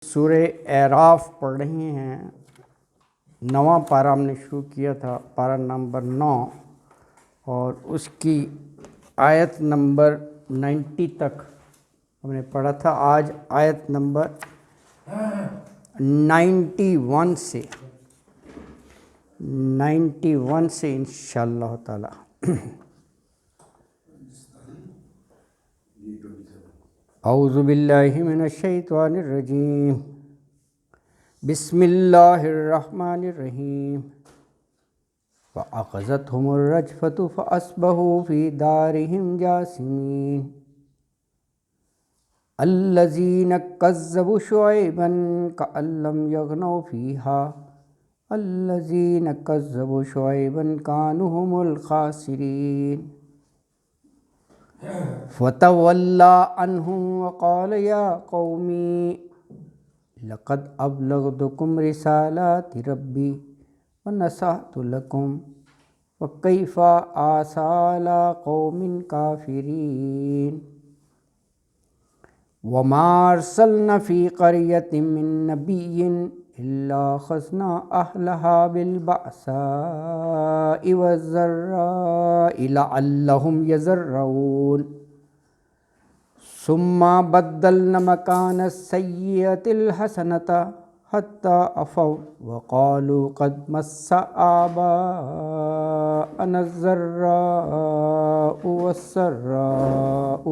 سورہ اعراف پڑھ رہے ہیں۔ نواں پارہ ہم نے شروع کیا تھا، پارہ نمبر 9، اور اس کی آیت نمبر 90 تک ہم نے پڑھا تھا۔ آج آیت نمبر 91 سے انشاءاللہ تعالی۔ اعوذ باللہ من الشیطان الرجیم، بسم اللہ الرحمن الرحیم۔ فَأَخَذَتْهُمُ الرَّجْفَةُ فَأَصْبَحُوا فِي دَارِهِمْ جَاثِمِينَ۔ الَّذِينَ كَذَّبُوا شُعَيْبًا كَأَن لَّمْ يَغْنَوْا فِيهَا الَّذِينَ كَذَّبُوا شُعَيْبًا كَانُوا هُمُ الْخَاسِرِينَ۔ فَتَوَلَّىٰ عَنْهُمْ وَقَالَ يَا قَوْمِ لَقَدْ أَبْلَغْتُكُمْ رِسَالَاتِ رَبِّي وَنَصَحْتُ لَكُمْ فَكَيْفَ آسَىٰ عَلَىٰ قَوْمٍ كَافِرِينَ۔ وَمَا أَرْسَلْنَا فِي قَرْيَةٍ مِّن نَّبِيٍّ إِلَّا أَخَذْنَا أَهْلَهَا بِالْبَأْسَاءِ وَالضَّرَّاءِ لَعَلَّهُمْ يَضَّرَّعُونَ۔ ثُمَّ بَدَّلْنَا مَكَانَ السَّيِّئَةِ الْحَسَنَةَ حَتَّىٰ عَفَوا وَقَالُوا قَدْ مَسَّ آبَاءَنَا الضَّرَّاءُ وَالسَّرَّاءُ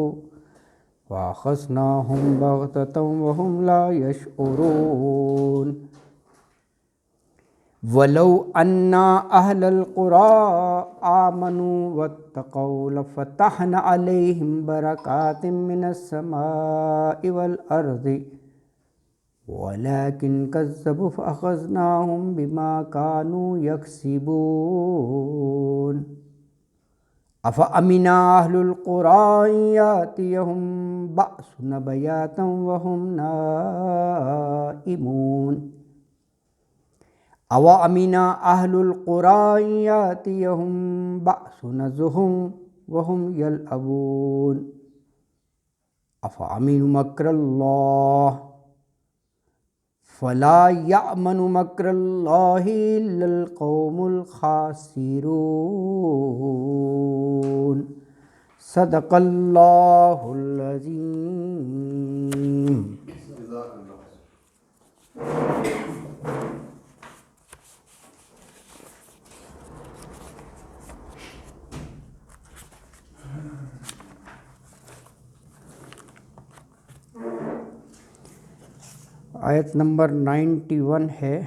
فَأَخَذْنَاهُمْ بَغْتَةً وَهُمْ لَا يَشْعُرُونَ۔ وَلَوْ أَنَّ أَهْلَ الْقُرَىٰ آمَنُوا وَاتَّقَوْا لَفَتَحْنَا عَلَيْهِمْ بَرَكَاتٍ مِّنَ السَّمَاءِ وَالْأَرْضِ وَلَٰكِن كَذَّبُوا فَأَخَذْنَاهُم بِمَا كَانُوا يَكْسِبُونَ۔ أَفَأَمِنَ أَهْلُ الْقُرَىٰ أَن يَأْتِيَهُم بَأْسُنَا بَيَاتًا وَهُمْ نَائِمُونَ۔ أَوَأَمِنَ أَهْلُ الْقُرَىٰ أَن يَأْتِيَهُم بَأْسُنَا ضُحًى وَهُمْ يَلْعَبُونَ۔ أَفَأَمِنُوا مَكْرَ اللَّهِ فَلَا يَأْمَنُ مَكْرَ اللَّهِ إِلَّا الْقَوْمُ الْخَاسِرُونَ۔ صدق اللہ العظیم۔ آیت نمبر 91 ہے،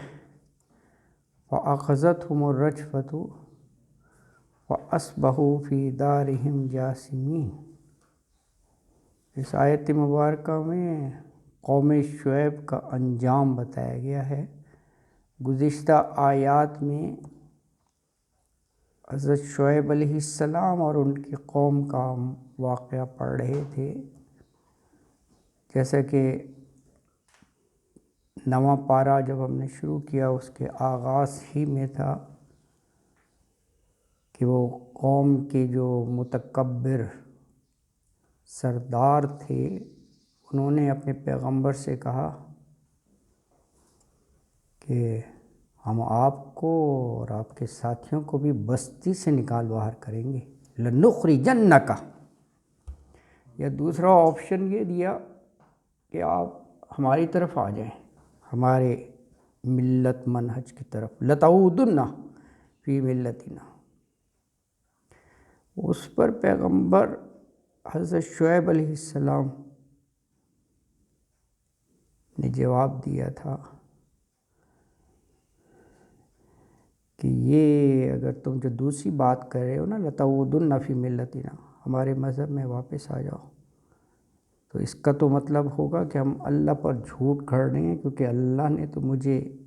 فَأَخَذَتْهُمُ الرَّجْفَةُ فَأَصْبَحُوا فِي دَارِهِمْ جَاثِمِينَ۔ اس آیت مبارکہ میں قوم شعیب کا انجام بتایا گیا ہے۔ گزشتہ آیات میں حضرت شعیب علیہ السلام اور ان کی قوم کا واقعہ پڑھ رہے تھے، جیسا کہ نواں پارہ جب ہم نے شروع کیا اس کے آغاز ہی میں تھا کہ وہ قوم کے جو متکبر سردار تھے انہوں نے اپنے پیغمبر سے کہا کہ ہم آپ کو اور آپ کے ساتھیوں کو بھی بستی سے نکال باہر کریں گے، لَنُخْرِجَنَّكَ۔ یا دوسرا آپشن یہ دیا کہ آپ ہماری طرف آ جائیں، ہمارے ملت منہج کی طرف، لَتَعُودُنَّ فِي مِلَّتِنَا۔ اس پر پیغمبر حضرت شعیب علیہ السلام نے جواب دیا تھا کہ یہ اگر تم جو دوسری بات کر رہے ہو نا، لَتَعُودُنَّ فِي مِلَّتِنَا، ہمارے مذہب میں واپس آ جاؤ، تو اس کا تو مطلب ہوگا کہ ہم اللہ پر جھوٹ گھڑ رہے ہیں، کیونکہ اللہ نے تو مجھے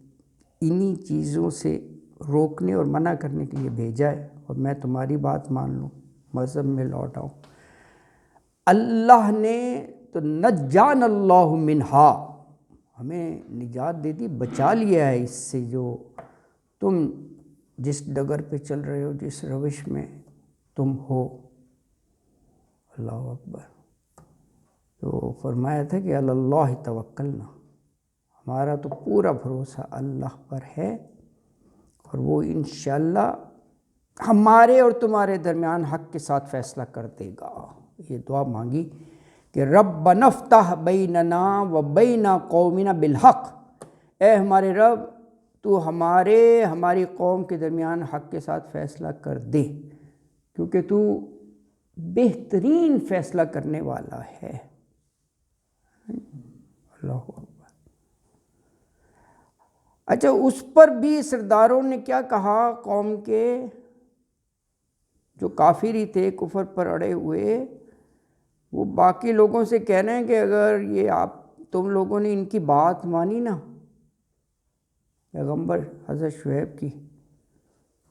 انہی چیزوں سے روکنے اور منع کرنے کے لیے بھیجا ہے، اور میں تمہاری بات مان لوں، مذہب میں لوٹ آؤں۔ اللہ نے تو نجانا اللہ منہا، ہمیں نجات دے دی، بچا لیا ہے اس سے، جو تم جس ڈگر پہ چل رہے ہو، جس روش میں تم ہو۔ اللہ اکبر۔ تو فرمایا تھا کہ علی اللہ توکلنا، ہمارا تو پورا بھروسہ اللہ پر ہے اور وہ انشاءاللہ ہمارے اور تمہارے درمیان حق کے ساتھ فیصلہ کر دے گا۔ یہ دعا مانگی کہ ربنا افتح بیننا و بین قومنا بالحق، اے ہمارے رب تو ہماری قوم کے درمیان حق کے ساتھ فیصلہ کر دے، کیونکہ تو بہترین فیصلہ کرنے والا ہے۔ اللہ اکبر۔ اچھا، اس پر بھی سرداروں نے کیا کہا؟ قوم کے جو کافر ہی تھے، کفر پر اڑے ہوئے، وہ باقی لوگوں سے کہہ رہے ہیں کہ اگر یہ تم لوگوں نے ان کی بات مانی نا، پیغمبر حضرت شعیب کی،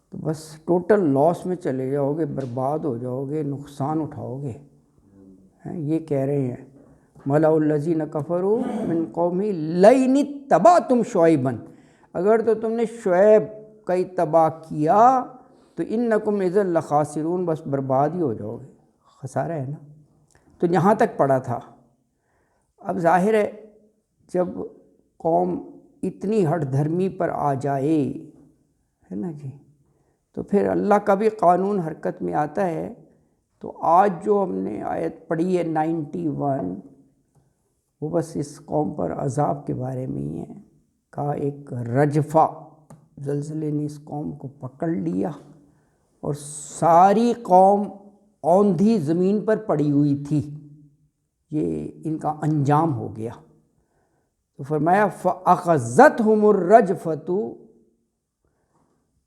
تو بس ٹوٹل لاس میں چلے جاؤ گے، برباد ہو جاؤ گے، نقصان اٹھاؤ گے۔ یہ کہہ رہے ہیں مَلَأُ الَّذِينَ كَفَرُوا مِن قَوْمِهِ لَئِنِ اتَّبَعْتُمْ شُعَيْبًا، اگر تو تم نے شعیب کا اتباع کیا تو اِنَّكُمْ اِذًا لَخَاسِرُونَ، بس برباد ہی ہو جاؤ گے، خسارہ ہے نا۔ تو یہاں تک پڑا تھا۔ اب ظاہر ہے جب قوم اتنی ہٹ دھرمی پر آ جائے، ہے نا جی، تو پھر اللہ کا بھی قانون حرکت میں آتا ہے۔ تو آج جو ہم نے آیت پڑھی ہے 91، وہ بس اس قوم پر عذاب کے بارے میں ہی ہے۔ کہا ایک رجفہ زلزلے نے اس قوم کو پکڑ لیا اور ساری قوم اوندھی زمین پر پڑی ہوئی تھی، یہ ان کا انجام ہو گیا۔ تو فرمایا فَأَخَذَتْهُمُ الرَّجْفَةُ،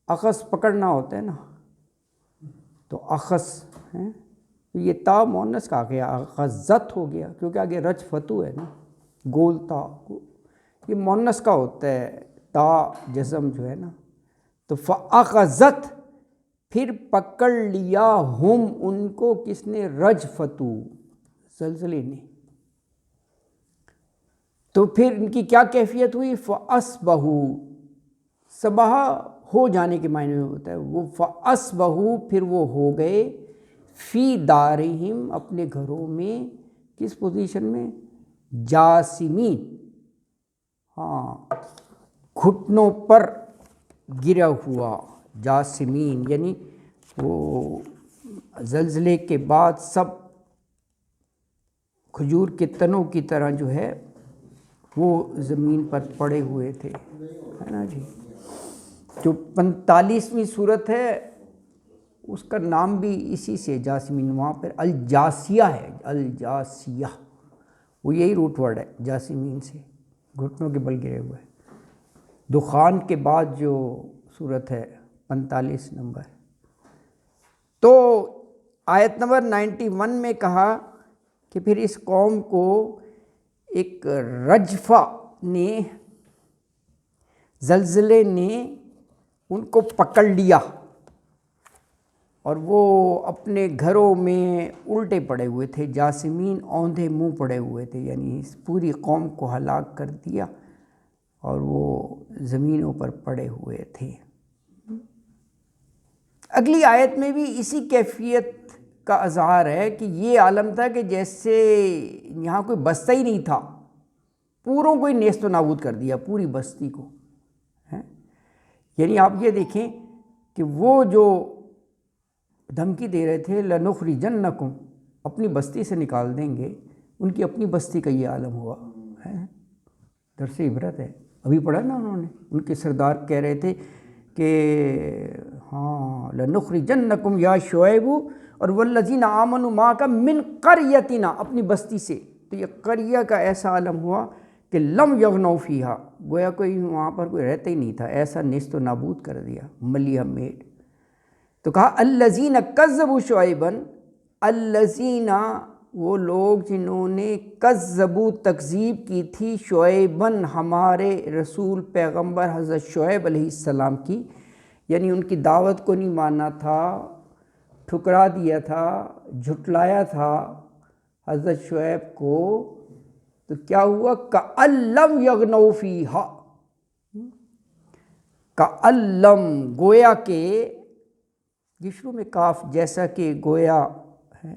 اخذ پکڑنا ہوتا ہے نا، تو اخذ ہے، تو یہ تا مؤنث کا گیا، اخذت ہو گیا، کیونکہ آگے رجفتو ہے نا، گول تا، یہ مؤنث کا ہوتا ہے تا جزم جو ہے نا۔ تو فَأَخَذَتْ، پھر پکڑ لیا، ہم ان کو، کس نے؟ رجفتو، زلزلے نے۔ تو پھر ان کی کیا کیفیت ہوئی؟ فَأَصْبَحُوا، صبح ہو جانے کے معنی میں ہوتا ہے وہ، فَأَصْبَحُوا، پھر وہ ہو گئے، فی دارہم، اپنے گھروں میں، کس پوزیشن میں؟ جاسمین، ہاں، گھٹنوں پر گرا ہوا، جاسمین یعنی وہ زلزلے کے بعد سب کھجور کے تنوں کی طرح جو ہے وہ زمین پر پڑے ہوئے تھے، ہے نا جی۔ جو 45ویں صورت ہے اس کا نام بھی اسی سے جاسمین، وہاں پر الجاسیہ ہے، الجاسیہ، وہ یہی روٹ ورڈ ہے جاسمین سے، گھٹنوں کے بل گرے ہوئے۔ دخان کے بعد جو صورت ہے 45 نمبر۔ تو آیت نمبر 91 میں کہا کہ پھر اس قوم کو ایک رجفہ نے، زلزلے نے ان کو پکڑ لیا اور وہ اپنے گھروں میں الٹے پڑے ہوئے تھے، جاسمین، اوندھے منہ پڑے ہوئے تھے، یعنی اس پوری قوم کو ہلاک کر دیا اور وہ زمینوں پر پڑے ہوئے تھے۔ اگلی آیت میں بھی اسی کیفیت کا اظہار ہے کہ یہ عالم تھا کہ جیسے یہاں کوئی بستہ ہی نہیں تھا، پوروں کو ہی نیست و نابود کر دیا، پوری بستی کو، ہے۔ یعنی آپ یہ دیکھیں کہ وہ جو دھمکی دے رہے تھے لَنُخْرِجَنَّكُمْ، اپنی بستی سے نکال دیں گے، ان کی اپنی بستی کا یہ عالم ہوا ہے۔ درس عبرت ہے، ابھی پڑھا نا انہوں نے، ان کے سردار کہہ رہے تھے کہ ہاں لَنُخْرِجَنَّكُمْ یا شعیب اور وَالَّذِينَ آمَنُوا مَعَكَ مِنْ قَرْيَتِنَا، اپنی بستی سے۔ تو یہ قریہ کا ایسا عالم ہوا کہ لم یغنوا فیہا، گویا کوئی وہاں پر کوئی رہتا ہی نہیں تھا، ایسا نیست و نابود کر دیا، ملیہ میڈ۔ تو کہا الذین کذبوا شعیبا، الذین، وہ لوگ جنہوں نے کذبوا، تکذیب کی تھی، شعیباً، ہمارے رسول پیغمبر حضرت شعیب علیہ السلام کی، یعنی ان کی دعوت کو نہیں مانا تھا، ٹھکرا دیا تھا، جھٹلایا تھا حضرت شعیب کو۔ تو کیا ہوا؟ کأن لم یغنوا فیہا، کأن لم، گویا کہ، یہ شروع میں کاف، جیسا کہ، گویا ہے،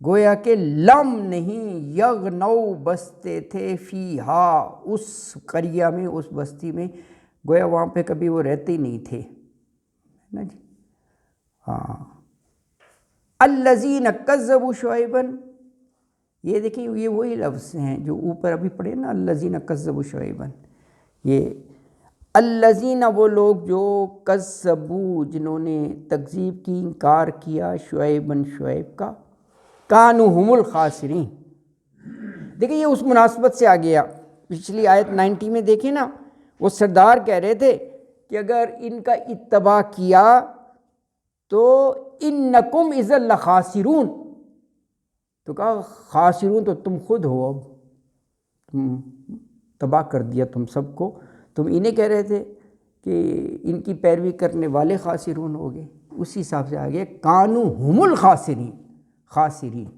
گویا کہ لم نہیں یغنو بستے تھے فیہا اس قریہ میں، اس بستی میں، گویا وہاں پہ کبھی وہ رہتے ہی نہیں تھے نا جی. ہاں الذین کذبوا شعیبا، یہ دیکھیں یہ وہی لفظ ہیں جو اوپر ابھی پڑھے نا، الذین کذبوا شعیبا. یہ الذین وہ لوگ جو کذبوا جنہوں نے تکذیب کی، انکار کیا، شعیبا شعیب کا، کانوا هم الخاسرین. دیکھیں یہ اس مناسبت سے آ گیا. پچھلی آیت 90 میں دیکھیں نا، وہ سردار کہہ رہے تھے کہ اگر ان کا اتباع کیا تو انکم اذا لخاسرون، تو کہا خاسرون تو تم خود ہو، اب تم تباہ کر دیا تم سب کو. تم انہیں کہہ رہے تھے کہ ان کی پیروی کرنے والے خاسرون ہو گئے. اسی حساب سے آگے کانوا هم الخاسرین، خاسرین.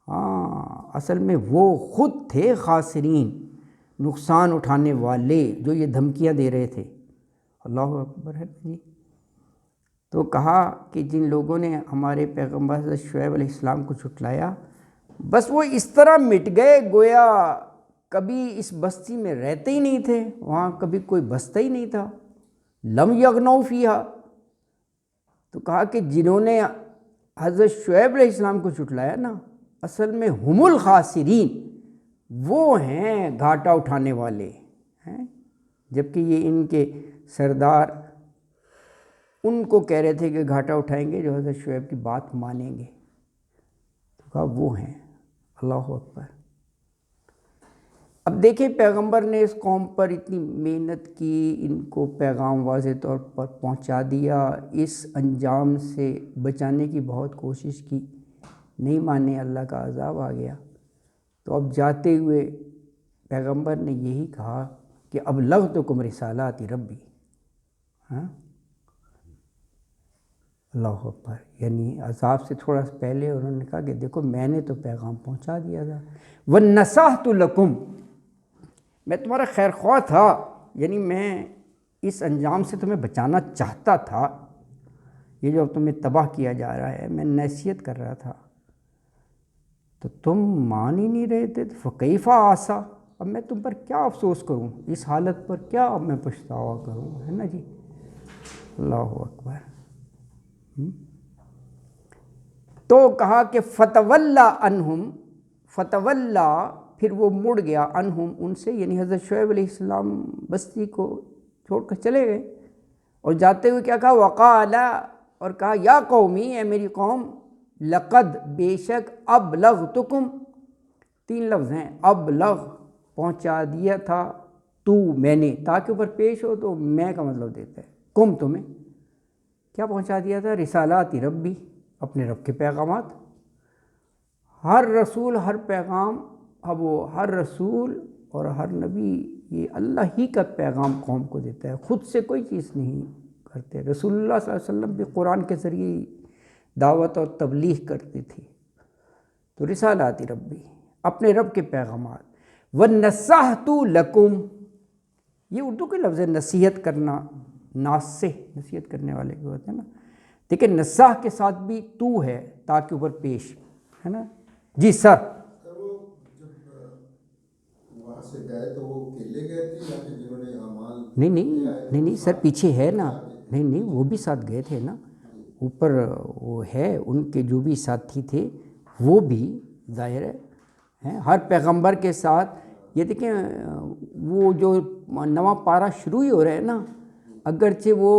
ہاں اصل میں وہ خود تھے خاسرین، نقصان اٹھانے والے جو یہ دھمکیاں دے رہے تھے. اللہ اکبر ہے جی. تو کہا کہ جن لوگوں نے ہمارے پیغمبر حضرت شعیب علیہ السلام کو جھٹلایا، بس وہ اس طرح مٹ گئے گویا کبھی اس بستی میں رہتے ہی نہیں تھے، وہاں کبھی کوئی بستا ہی نہیں تھا. لم یغنوا فیہا. تو کہا کہ جنہوں نے حضرت شعیب علیہ السلام کو جھٹلایا نا، اصل میں ہم الخاسرین، وہ ہیں گھاٹا اٹھانے والے ہیں. جبکہ یہ ان کے سردار ان کو کہہ رہے تھے کہ گھاٹا اٹھائیں گے جو حضرت شعیب کی بات مانیں گے. تو کہا وہ ہیں. اللہ اکبر. اب دیکھیں پیغمبر نے اس قوم پر اتنی محنت کی، ان کو پیغام واضح طور پر پہنچا دیا، اس انجام سے بچانے کی بہت کوشش کی، نہیں مانے، اللہ کا عذاب آ گیا. تو اب جاتے ہوئے پیغمبر نے یہی کہا کہ ابلغتکم رسالات ربی. ہاں اللہ اکبر. یعنی عذاب سے تھوڑا سا پہلے انہوں نے کہا کہ دیکھو میں نے تو پیغام پہنچا دیا تھا. وَنَصَحْتُ لَكُمْ، میں تمہارا خیر خواہ تھا، یعنی میں اس انجام سے تمہیں بچانا چاہتا تھا. یہ جو اب تمہیں تباہ کیا جا رہا ہے، میں نصیحت کر رہا تھا تو تم مان ہی نہیں رہے تھے. فَكَيْفَ عَصَىٰ، اب میں تم پر کیا افسوس کروں، اس حالت پر کیا اب میں پچھتاوا کروں، ہے نا جی. اللہ اکبر. تو کہا کہ فَتَوَلَّىٰ عَنْهُمْ، فَتَوَلَّىٰ پھر وہ مڑ گیا، عنہم ان سے، یعنی حضرت شعیب علیہ السلام بستی کو چھوڑ کر چلے گئے. اور جاتے ہوئے کیا کہا، وقال، اور کہا یا قومی، اے میری قوم، لقد بے شک، ابلغتکم، 3 لفظ ہیں، ابلغ پہنچا دیا تھا، تو میں نے، تاکہ اوپر پیش ہو تو میں کا مطلب دیتا ہے، کم تمہیں کیا پہنچا دیا تھا، رسالات ربی، اپنے رب کے پیغامات. ہر رسول، ہر پیغام، اب وہ ہر رسول اور ہر نبی یہ اللہ ہی کا پیغام قوم کو دیتا ہے، خود سے کوئی چیز نہیں کرتے. رسول اللہ صلی اللہ علیہ وسلم بھی قرآن کے ذریعے دعوت اور تبلیغ کرتے تھے. تو رسالات ربی، اپنے رب کے پیغامات. وَنَصَحْتُ لَكُمْ، یہ اردو کے لفظ ہے، نصیحت کرنا، ناصح نصیحت کرنے والے کو ہوتے ہیں نا. دیکھیں نصاح کے ساتھ بھی تو ہے تاکہ اوپر پیش ہے نا جی. سر سے گئے تو وہ اکیلے گئے تھے یا پھر جنہوں نے اعمال نہیں سر پیچھے ہے نا، نہیں وہ بھی ساتھ گئے تھے نا. اوپر وہ ہے ان کے جو بھی ساتھی تھے وہ بھی ظاہر ہے ہر پیغمبر کے ساتھ. یہ دیکھیں وہ جو نواں پارہ شروع ہی ہو رہا ہے نا، اگرچہ وہ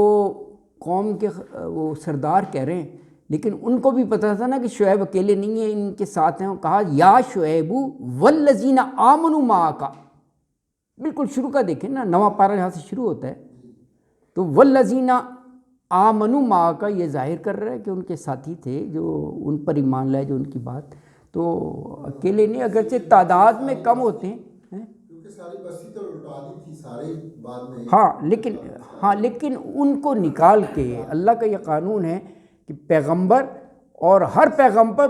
قوم کے وہ سردار کہہ رہے ہیں لیکن ان کو بھی پتہ تھا نا کہ شعیب اکیلے نہیں ہیں، ان کے ساتھ ہیں. کہا یا شعیب والذین آمنوا معک، بالکل شروع کا دیکھیں نا، نواں پارہ یہاں سے شروع ہوتا ہے. تو والذین آمنوا معک یہ ظاہر کر رہا ہے کہ ان کے ساتھی تھے جو ان پر ایمان لائے، جو ان کی بات، تو اکیلے نہیں، اگرچہ تعداد میں کم ہوتے ہیں کیونکہ ساری بستی تو لٹا دی تھی سارے بعد میں. لیکن ان کو نکال کے، اللہ کا یہ قانون ہے کہ پیغمبر اور ہر پیغمبر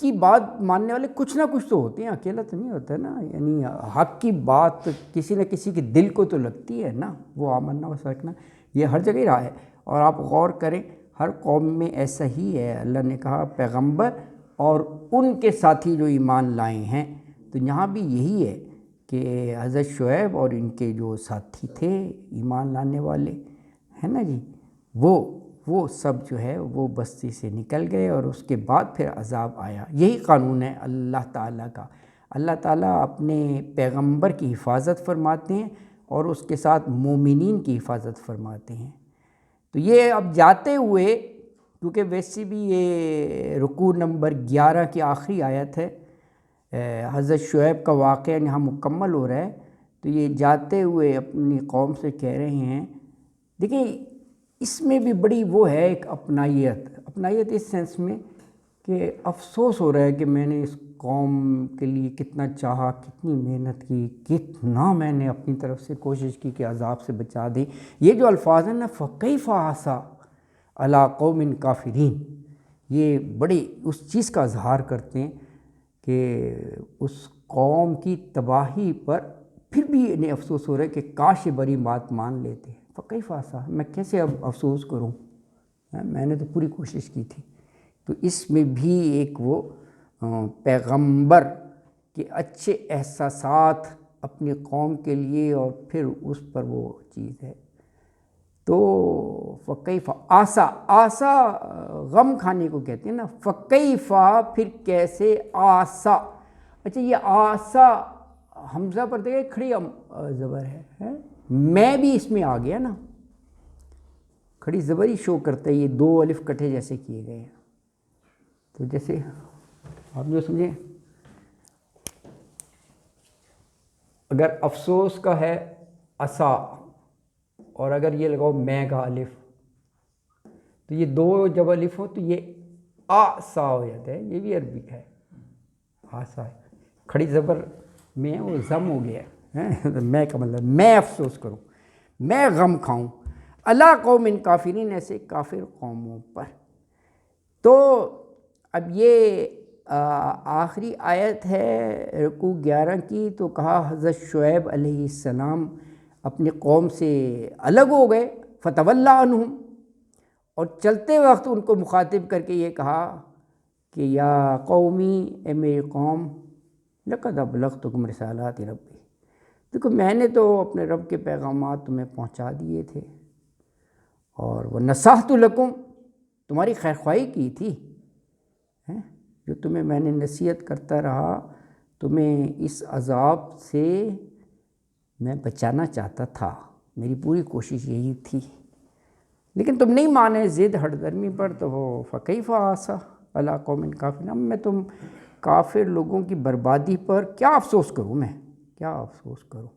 کی بات ماننے والے کچھ نہ کچھ تو ہوتے ہیں، اکیلا تو نہیں ہوتا نا. یعنی حق کی بات کسی نہ کسی کے دل کو تو لگتی ہے نا، وہ آمنا و سکنا یہ ہر جگہ رہا ہے. اور آپ غور کریں ہر قوم میں ایسا ہی ہے. اللہ نے کہا پیغمبر اور ان کے ساتھی جو ایمان لائے ہیں۔ تو یہاں بھی یہی ہے کہ حضرت شعیب اور ان کے جو ساتھی تھے ایمان لانے والے ہیں نا جی، وہ سب جو ہے وہ بستی سے نکل گئے، اور اس کے بعد پھر عذاب آیا۔ یہی قانون ہے اللہ تعالیٰ کا۔ اللہ تعالیٰ اپنے پیغمبر کی حفاظت فرماتے ہیں اور اس کے ساتھ مومنین کی حفاظت فرماتے ہیں۔ تو یہ اب جاتے ہوئے، کیونکہ ویسے بھی یہ رکوع نمبر 11 کی آخری آیت ہے، حضرت شعیب کا واقعہ یہاں مکمل ہو رہا ہے، تو یہ جاتے ہوئے اپنی قوم سے کہہ رہے ہیں، دیکھیں اس میں بھی بڑی وہ ہے ایک اپنائیت اس سینس میں کہ افسوس ہو رہا ہے کہ میں نے اس قوم کے لیے کتنا چاہا، کتنی محنت کی، کتنا میں نے اپنی طرف سے کوشش کی کہ عذاب سے بچا دیں۔ یہ جو الفاظ ہیں نا، فَكَيْفَ عَصَىٰ عَلَىٰ قَوْمٍ كَافِرِينَ، یہ بڑی اس چیز کا اظہار کرتے ہیں کہ اس قوم کی تباہی پر پھر بھی انہیں افسوس ہو رہا ہے کہ کاش یہ بڑی بات مان لیتے ہیں۔ فَكَيْفَ عَصَىٰ، میں کیسے اب افسوس کروں، میں نے تو پوری کوشش کی تھی۔ تو اس میں بھی ایک وہ پیغمبر کے اچھے احساسات اپنی قوم کے لیے، اور پھر اس پر وہ چیز ہے۔ تو فَكَيْفَ عَصَىٰ غم کھانے کو کہتے ہیں نا، فَكَيْفَ پھر کیسے، عَصَىٰ، اچھا یہ عَصَىٰ حمزہ پر دیکھیں کھڑی زبر ہے، میں بھی اس میں آ گیا نا، کھڑی زبر ہی شو کرتا ہے، یہ دو الف کٹھے جیسے کیے گئے ہیں۔ تو جیسے آپ جو سمجھیں، اگر افسوس کا ہے عصا، اور اگر یہ لگاؤ میں کا الف، تو یہ دو جب الف ہو تو یہ آسا ہو جاتا ہے، یہ بھی عربی ہے، آسا ہے، کھڑی زبر میں وہ ضم ہو گیا ہے، میں کا مطلب میں افسوس کروں، میں غم کھاؤں، علی قوم کافرین، ایسے کافر قوموں پر۔ تو اب یہ آخری آیت ہے رکوع 11 کی، تو کہا حضرت شعیب علیہ السلام اپنی قوم سے الگ ہو گئے، فتولی عنہم، اور چلتے وقت ان کو مخاطب کر کے یہ کہا کہ یا قومی، اے میری قوم، لقد ابلغتکم رسالات ربی، دیکھو میں نے تو اپنے رب کے پیغامات تمہیں پہنچا دیے تھے، اور ونصحت لکم، تمہاری خیرخواہی کی تھی، جو تمہیں میں نے نصیحت کرتا رہا، تمہیں اس عذاب سے میں بچانا چاہتا تھا، میری پوری کوشش یہی تھی، لیکن تم نہیں مانے، ضد ہٹ درمی پر، تو وہ فَكَيْفَ عَصَىٰ عَلَىٰ قَوْمٍ كَافِرِينَ، اب میں تم کافر لوگوں کی بربادی پر کیا افسوس کروں، میں کیا افسوس کروں۔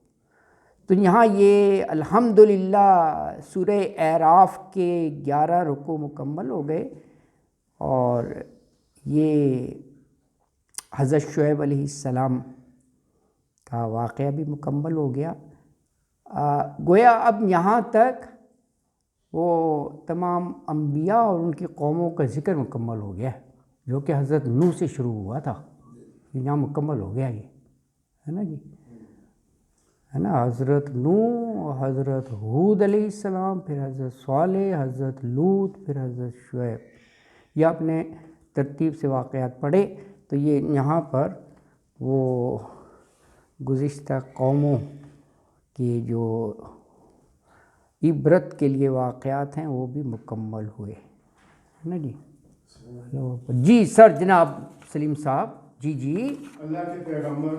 تو یہاں یہ الحمدللہ سورہ اعراف کے 11 رکوع مکمل ہو گئے، اور یہ حضرت شعیب علیہ السلام کا واقعہ بھی مکمل ہو گیا۔ گویا اب یہاں تک وہ تمام انبیاء اور ان کی قوموں کا ذکر مکمل ہو گیا، جو کہ حضرت نوح سے شروع ہوا تھا، یہاں مکمل ہو گیا، یہ ہے نا جی، ہے نا، حضرت نوح، حضرت ہود علیہ السلام، پھر حضرت صالح، حضرت لوط، پھر حضرت شعیب، یہ اپنے ترتیب سے واقعات پڑھے۔ تو یہ یہاں پر وہ گزشتہ قوموں کی جو عبرت کے لیے واقعات ہیں وہ بھی مکمل ہوئے، ہے نا جی۔ جی سر، جناب سلیم صاحب، جی اللہ کے پیغمبر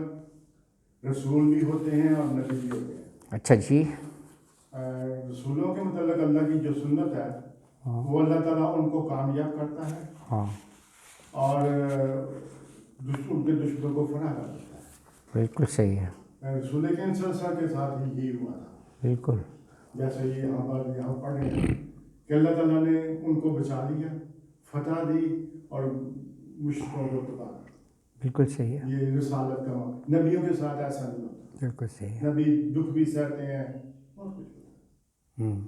رسول بھی ہوتے ہیں اور نبی بھی ہوتے ہیں۔ اچھا جی۔ رسولوں کے متعلق اللہ کی جو سنت ہے وہ اللہ تعالیٰ ان کو کامیاب کرتا ہے، ہاں، اور ان کے دشمنوں کو فنا کر دیتا ہے۔ بالکل صحیح ہے، رسول کریم صلی اللہ علیہ وسلم کے ساتھ ہی یہی ہوا تھا، بالکل، جیسے یہ یہاں پڑھ رہے ہیں کہ اللہ تعالیٰ نے ان کو بچا لیا، فتح دی اور مشرکوں کو تباہ کر دیا۔ بالکل صحیح ہے، یہ رسالت کا نبیوں کے ساتھ ایسا نہیں ہوتا، بالکل صحیح ہے، نبی دکھ بھی سہتے ہیں اور کچھ ہوتا ہے۔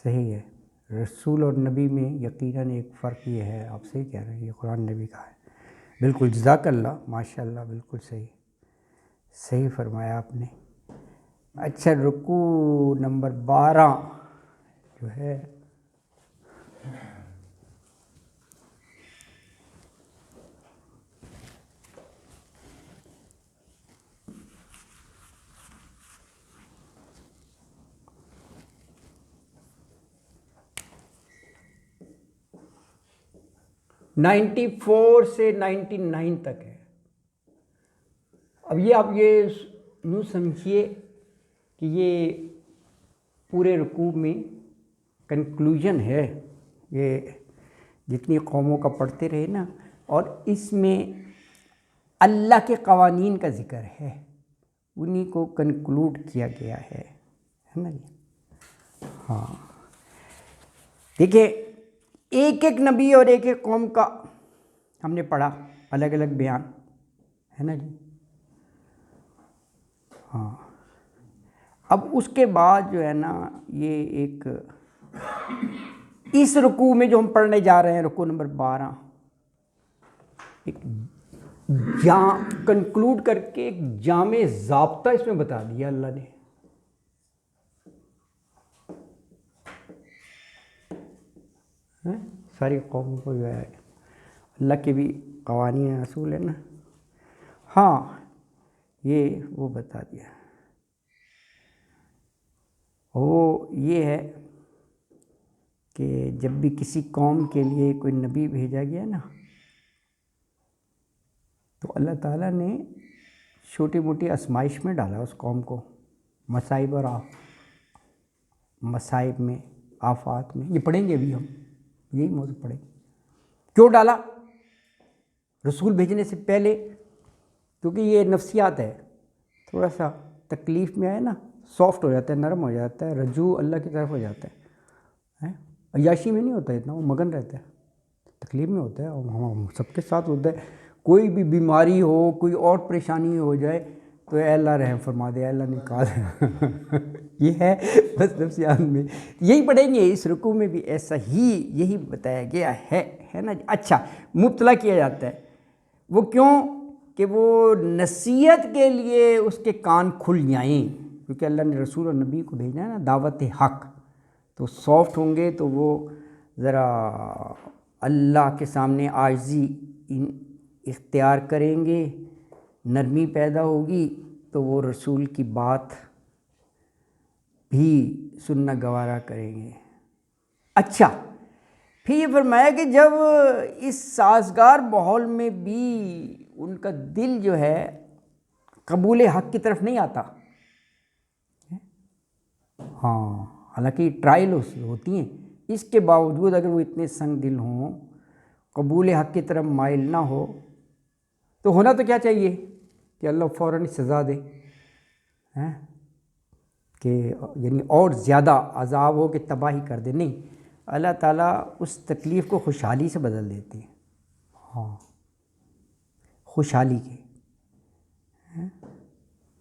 صحیح ہے۔ رسول اور نبی میں یقیناً ایک فرق یہ ہے، آپ صحیح کہہ رہے ہیں، یہ قرآن نبی کا ہے، بالکل، جزاک اللہ، ماشاء اللہ، بالکل صحیح فرمایا آپ نے۔ اچھا، رکوع نمبر 12 جو ہے، 94 سے 99 تک ہے. اب یہ آپ یہ یوں سمجھیے کہ یہ پورے رکوع میں کنکلوژن ہے، یہ جتنی قوموں کا پڑھتے رہے نا، اور اس میں اللہ کے قوانین کا ذکر ہے، انہی کو کنکلوڈ کیا گیا ہے نا جی. ہاں دیکھیں، ایک ایک نبی اور ایک ایک قوم کا ہم نے پڑھا، الگ الگ بیان ہے نا جی. ہاں اب اس کے بعد جو ہے نا، یہ ایک اس رکوع میں جو ہم پڑھنے جا رہے ہیں، رکوع نمبر 12، ایک کنکلوڈ کر کے ایک جامع ضابطہ اس میں بتا دیا اللہ نے. ساری قوموں کو جو ہے اللہ کے بھی قوانین اصول ہے نا. ہاں یہ وہ بتا دیا. وہ یہ ہے کہ جب بھی کسی قوم کے لیے کوئی نبی بھیجا گیا نا، تو اللہ تعالیٰ نے چھوٹی موٹی آزمائش میں ڈالا اس قوم کو، مصائب اور مصائب میں، آفات میں. یہ پڑھیں گے ابھی ہم، یہی موضوع پڑھیں گے. کیوں ڈالا؟ رسول بھیجنے سے پہلے، کیونکہ یہ نفسیات ہے، تھوڑا سا تکلیف میں آئے نا سافٹ ہو جاتا ہے، نرم ہو جاتا ہے، رجوع اللہ کی طرف ہو جاتا ہے. عیاشی میں نہیں ہوتا اتنا، وہ مگن رہتا ہے، تکلیف میں ہوتا ہے، اور ہم سب کے ساتھ ہوتا ہے. کوئی بھی بیماری ہو، کوئی اور پریشانی ہو جائے تو اے اللہ رحم فرما دے، اے اللہ نکال. یہ ہے بس نفسیات میں. یہی پڑھیں گے اس رکوع میں بھی، ایسا ہی یہی بتایا گیا ہے نا. اچھا، مبتلا کیا جاتا ہے، وہ کیوں؟ کہ وہ نصیحت کے لیے اس کے کان کھل جائیں، کیونکہ اللہ نے رسول اور نبی کو بھیجا ہے نا دعوت حق. تو سافٹ ہوں گے تو وہ ذرا اللہ کے سامنے عاجزی اختیار کریں گے، نرمی پیدا ہوگی، تو وہ رسول کی بات بھی سننا گوارا کریں گے. اچھا، پھر یہ فرمایا کہ جب اس سازگار ماحول میں بھی ان کا دل جو ہے قبول حق کی طرف نہیں آتا. ہاں حالانکہ ٹرائل ہوتی ہیں، اس کے باوجود اگر وہ اتنے سنگ دل ہوں، قبول حق کی طرف مائل نہ ہو، تو ہونا تو کیا چاہیے کہ اللہ فوراً سزا دے، کہ یعنی اور زیادہ عذاب ہو کہ تباہی کر دے. نہیں، اللہ تعالیٰ اس تکلیف کو خوشحالی سے بدل دیتے ہیں. ہاں خوشحالی کے،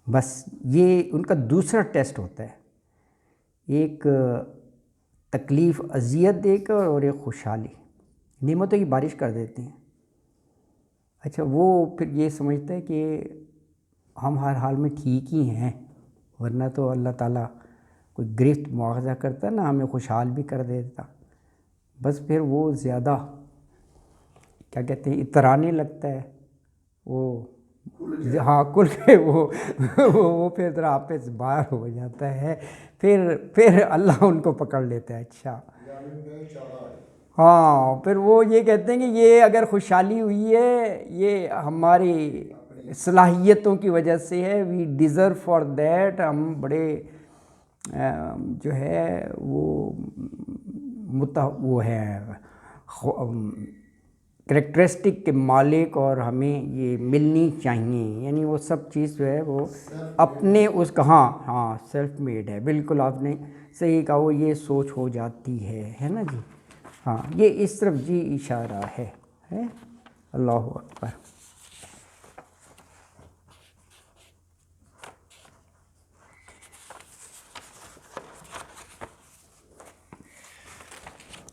بس یہ ان کا دوسرا ٹیسٹ ہوتا ہے، ایک تکلیف اذیت دے کر اور ایک خوشحالی، نعمتوں کی بارش کر دیتے ہیں. اچھا، وہ پھر یہ سمجھتا ہے کہ ہم ہر حال میں ٹھیک ہی ہیں، ورنہ تو اللہ تعالیٰ کوئی گرفت مواخذہ کرتا نا، ہمیں خوشحال بھی کر دیتا. بس پھر وہ زیادہ کیا کہتے ہیں اترانے لگتا ہے، وہ ہاں کل کے وہ پھر ذرا آپ پہ باہر ہو جاتا ہے، پھر اللہ ان کو پکڑ لیتا ہے. اچھا ہاں، پھر وہ یہ کہتے ہیں کہ یہ اگر خوشحالی ہوئی ہے یہ ہماری صلاحیتوں کی وجہ سے ہے، وی ڈیزرو فار دیٹ. ہم بڑے جو ہے وہ ہے کریکٹرسٹک کے مالک، اور ہمیں یہ ملنی چاہیے. یعنی وہ سب چیز جو ہے وہ اپنے اس کا ہاں سیلف میڈ ہے. بالکل آپ نے صحیح کہا، وہ یہ سوچ ہو جاتی ہے نا جی. ہاں یہ اس طرف جی اشارہ ہے. اللہ اکبر.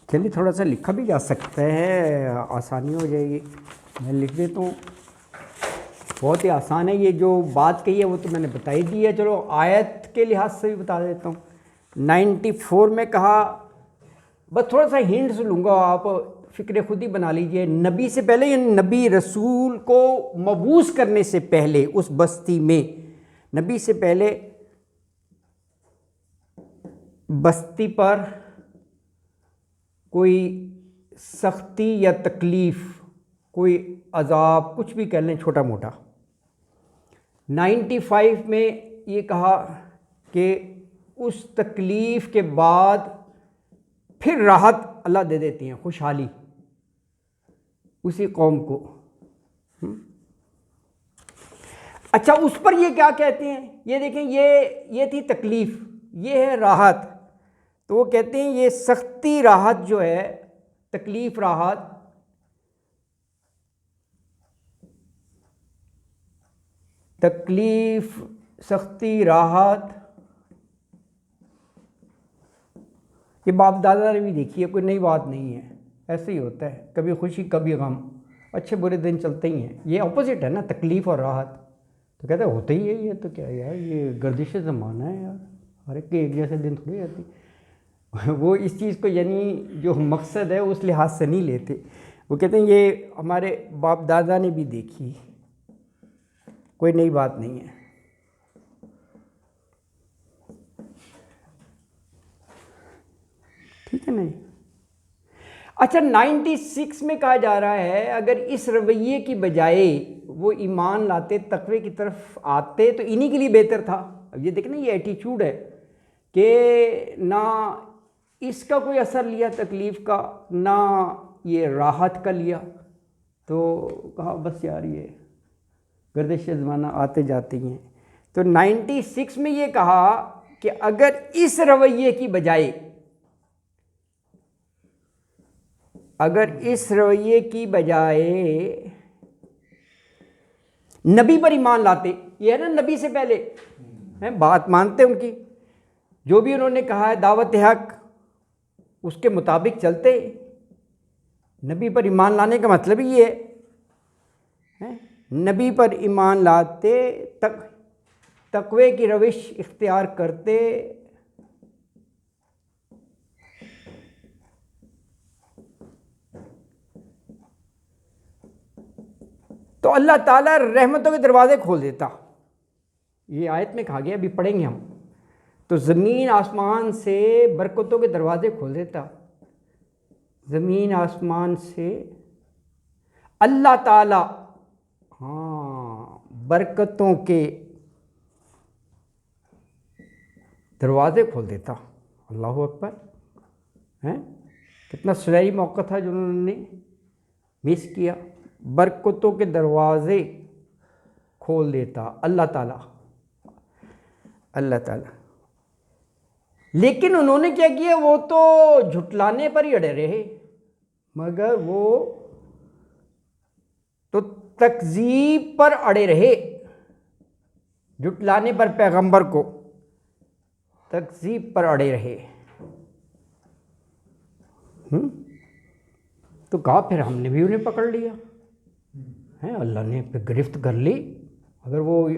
چلیے تھوڑا سا لکھا بھی جا سکتا ہے، آسانی ہو جائے گی. میں لکھ دیتا ہوں، بہت ہی آسان ہے. یہ جو بات کہی ہے وہ تو میں نے بتا ہی دی ہے. چلو آیت کے لحاظ سے بھی بتا دیتا ہوں. 94 میں کہا، بس تھوڑا سا ہنٹس لوں گا، آپ فکر خود ہی بنا لیجئے. نبی سے پہلے، یعنی نبی رسول کو مبعوث کرنے سے پہلے اس بستی میں، نبی سے پہلے بستی پر کوئی سختی یا تکلیف، کوئی عذاب، کچھ بھی کہہ لیں چھوٹا موٹا. 95 میں یہ کہا کہ اس تکلیف کے بعد پھر راحت اللہ دے دیتی ہیں، خوشحالی اسی قوم کو. اچھا اس پر یہ کیا کہتے ہیں؟ یہ دیکھیں، یہ تھی تکلیف، یہ ہے راحت. تو وہ کہتے ہیں یہ سختی راحت جو ہے، تکلیف راحت، تکلیف سختی راحت، یہ باپ دادا نے بھی دیکھی ہے، کوئی نئی بات نہیں ہے. ایسے ہی ہوتا ہے، کبھی خوشی کبھی غم، اچھے برے دن چلتے ہی ہیں. یہ اپوزٹ ہے نا، تکلیف اور راحت. تو کہتے ہیں ہوتا ہی ہے، یہ تو کیا یار، یہ گردش زمانہ ہے یار، ہر ایک کے ایک جیسے دن تھوڑی آتی. وہ اس چیز کو یعنی جو مقصد ہے اس لحاظ سے نہیں لیتے. وہ کہتے ہیں یہ ہمارے باپ دادا نے بھی دیکھی، کوئی نئی بات نہیں ہے. ٹھیک ہے نا. اچھا 96 میں کہا جا رہا ہے اگر اس رویے کی بجائے وہ ایمان لاتے، تقوی کی طرف آتے تو انہی کے لیے بہتر تھا. اب یہ دیکھیں نا، یہ ایٹیچیوڈ ہے کہ نہ اس کا کوئی اثر لیا تکلیف کا، نہ یہ راحت کا لیا. تو کہا بس یار یہ گردش زمانہ آتے جاتے ہیں. تو 96 میں یہ کہا کہ اگر اس رویے کی بجائے، نبی پر ایمان لاتے. یہ ہے نا، نبی سے پہلے بات مانتے ان کی، جو بھی انہوں نے کہا ہے دعوت حق اس کے مطابق چلتے. نبی پر ایمان لانے کا مطلب ہی یہ ہے، نبی پر ایمان لاتے، تقوی کی روش اختیار کرتے. تو اللہ تعالیٰ رحمتوں کے دروازے کھول دیتا. یہ آیت میں کہا گیا، ابھی پڑھیں گے ہم. تو زمین آسمان سے برکتوں کے دروازے کھول دیتا. زمین آسمان سے اللہ تعالیٰ برکتوں کے دروازے کھول دیتا. اللہ اکبر. کتنا سنہری موقع تھا جو انہوں نے مس کیا. برکتوں کے دروازے کھول دیتا اللہ تعالیٰ. لیکن انہوں نے کیا کیا؟ وہ تو جھٹلانے پر ہی اڑے رہے، مگر وہ تو تکذیب پر اڑے رہے. جھٹلانے پر پیغمبر کو، تکذیب پر اڑے رہے. تو کہا پھر ہم نے بھی انہیں پکڑ لیا. اللہ نے پھر گرفت کر لی. اگر وہ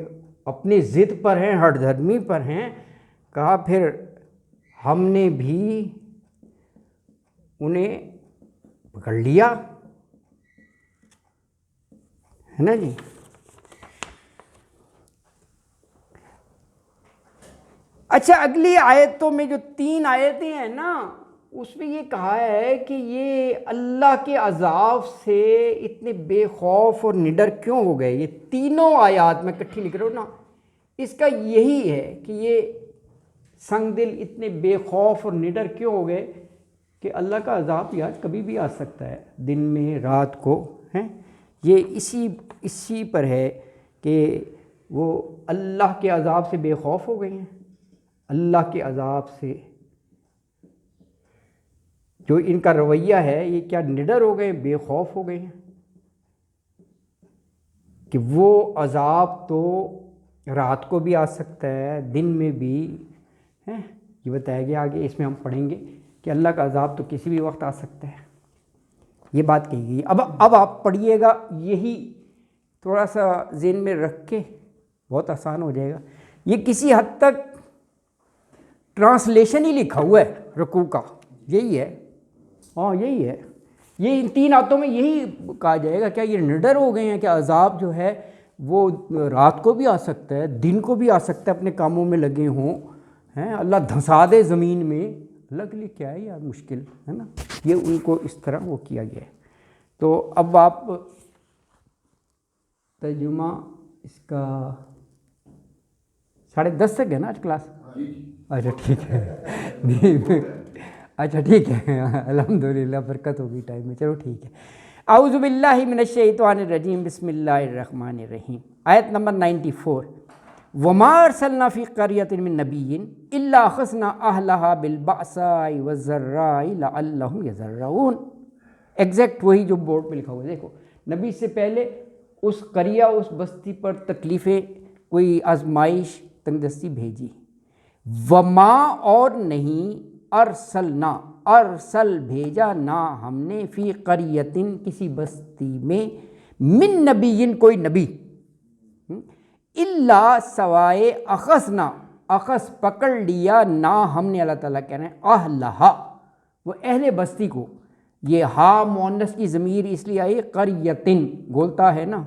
اپنی ضد پر ہیں، ہٹ دھرمی پر ہیں، کہا پھر ہم نے بھی انہیں پکڑ لیا. ہے نا جی. اچھا اگلی آیتوں میں جو 3 آیتیں ہیں نا، اس میں یہ کہا ہے کہ یہ اللہ کے عذاب سے اتنے بے خوف اور نڈر کیوں ہو گئے. یہ تینوں آیات میں اکٹھی لکھ رہا ہوں نا، اس کا یہی ہے کہ یہ سنگ دل اتنے بے خوف اور نڈر کیوں ہو گئے کہ اللہ کا عذاب یار کبھی بھی آ سکتا ہے، دن میں رات کو. یہ اسی پر ہے کہ وہ اللہ کے عذاب سے بے خوف ہو گئے ہیں. اللہ کے عذاب سے جو ان کا رویہ ہے، یہ کیا نڈر ہو گئے، بے خوف ہو گئے ہیں کہ وہ عذاب تو رات کو بھی آ سکتا ہے، دن میں بھی. یہ بتایا گیا آگے، اس میں ہم پڑھیں گے کہ اللہ کا عذاب تو کسی بھی وقت آ سکتا ہے. یہ بات کہی گئی. اب آپ پڑھیے گا، یہی تھوڑا سا ذہن میں رکھ کے بہت آسان ہو جائے گا. یہ کسی حد تک ٹرانسلیشن ہی لکھا ہوا ہے رکوع کا، یہی ہے. یہی ہے. یہ ان 3 آیتوں میں یہی کہا جائے گا. کیا یہ نڈر ہو گئے ہیں کہ عذاب جو ہے وہ رات کو بھی آ سکتا ہے، دن کو بھی آ سکتا ہے، اپنے کاموں میں لگے ہوں. اللہ دھنسا دے زمین میں، اللہ کے لیے کیا ہے یار مشکل ہے نا، یہ ان کو اس طرح وہ کیا گیا ہے۔ تو اب آپ ترجمہ اس کا 10:30 تک ہے نا آج کلاس؟ اچھا ٹھیک ہے، اچھا ٹھیک ہے، الحمدللہ برکت ہوگی ٹائم میں، چلو ٹھیک ہے۔ اعوذ باللہ من الشیطان الرجیم، بسم اللہ الرحمن الرحیم، آیت نمبر 94۔ وما ارسلنا فی قریۃ من نبی الا اخذنا اہلها بالبأساء والضراء لعلهم یضرعون۔ ایگزیکٹ وہی جو بورڈ پہ لکھا ہوا ہے، دیکھو نبی سے پہلے اس قریہ، اس بستی پر تکلیفیں، کوئی آزمائش، تنگدستی بھیجی۔ وما اور نہیں، ارسلنا ارسل بھیجا نہ ہم نے، فی قریۃ کسی بستی میں، من نبی کوئی نبی، الا سوائے، اخذنا اخذ پکڑ لیا، نہ ہم نے، اللہ تعالیٰ کہہ رہے ہیں، اہلہا وہ اہل بستی کو، یہ ہا مؤنث کی ضمیر اس لیے آئی، قریتن گولتا ہے نا،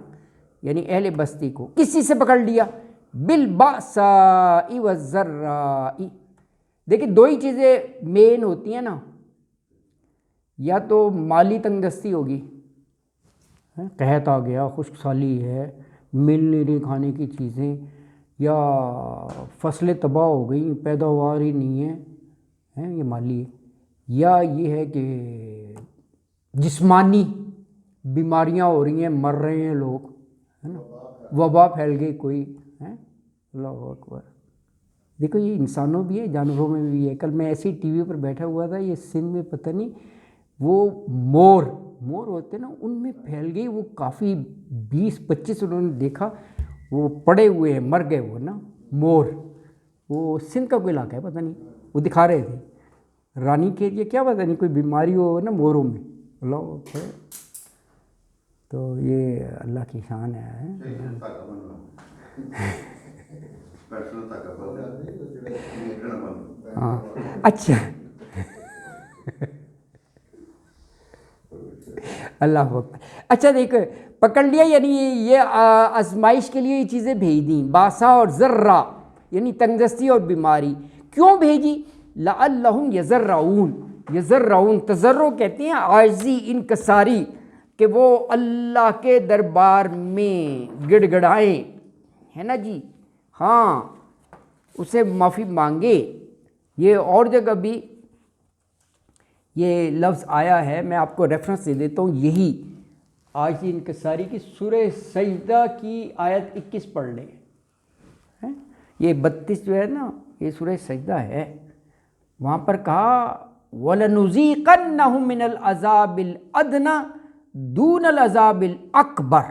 یعنی اہل بستی کو کس چیز سے پکڑ لیا؟ بالبأساء والضراء۔ دیکھیں دو ہی چیزیں مین ہوتی ہیں نا، یا تو مالی تنگ دستی ہوگی، قحط آ گیا، خشک سالی ہے، مل نہیں رہی کھانے کی چیزیں، یا فصلیں تباہ ہو گئی، پیداوار ہی نہیں ہے، یہ مالی ہے۔ یا یہ ہے کہ جسمانی بیماریاں ہو رہی ہیں، مر رہے ہیں لوگ، ہے نا، وبا پھیل گئی کوئی، ہے، اللہ اکبر۔ دیکھو یہ انسانوں بھی ہے، جانوروں میں بھی ہے۔ کل میں ایسی ٹی وی پر بیٹھا ہوا تھا، یہ سندھ میں پتہ نہیں وہ مور ہوتے ہیں نا، ان میں پھیل گئی وہ کافی 20-25 انہوں نے دیکھا، وہ پڑے ہوئے ہیں، مر گئے وہ نا مور، وہ سندھ کا کوئی علاقہ ہے پتہ نہیں، وہ دکھا رہے تھے رانی کے لیے، کیا پتہ نہیں کوئی بیماری ہو نا موروں میں، اللہ اکبر۔ تو یہ اللہ کی شان ہے۔ ہاں اچھا، اللہ اکبر۔ اچھا دیکھو پکڑ لیا، یعنی یہ آزمائش کے لیے یہ چیزیں بھیج دیں، باسا اور ذرہ یعنی تنگدستی اور بیماری۔ کیوں بھیجی؟ لعلہم یضرعون، یضرعون تضرع کہتے ہیں عاجزی، انکساری، کہ وہ اللہ کے دربار میں گڑ گڑائیں، ہے نا جی، ہاں اسے معافی مانگے۔ یہ اور جگہ بھی یہ لفظ آیا ہے، میں آپ کو ریفرنس دے دیتا ہوں، یہی عاجزی انکساری کی سورہ سجدہ کی آیت 21 پڑھ لیں، یہ 32 جو ہے نا یہ سورہ سجدہ ہے، وہاں پر کہا وَلَنُذِيقَنَّهُم مِّنَ الْعَذَابِ الْأَدْنَىٰ دُونَ الْعَذَابِ الْأَكْبَرِ۔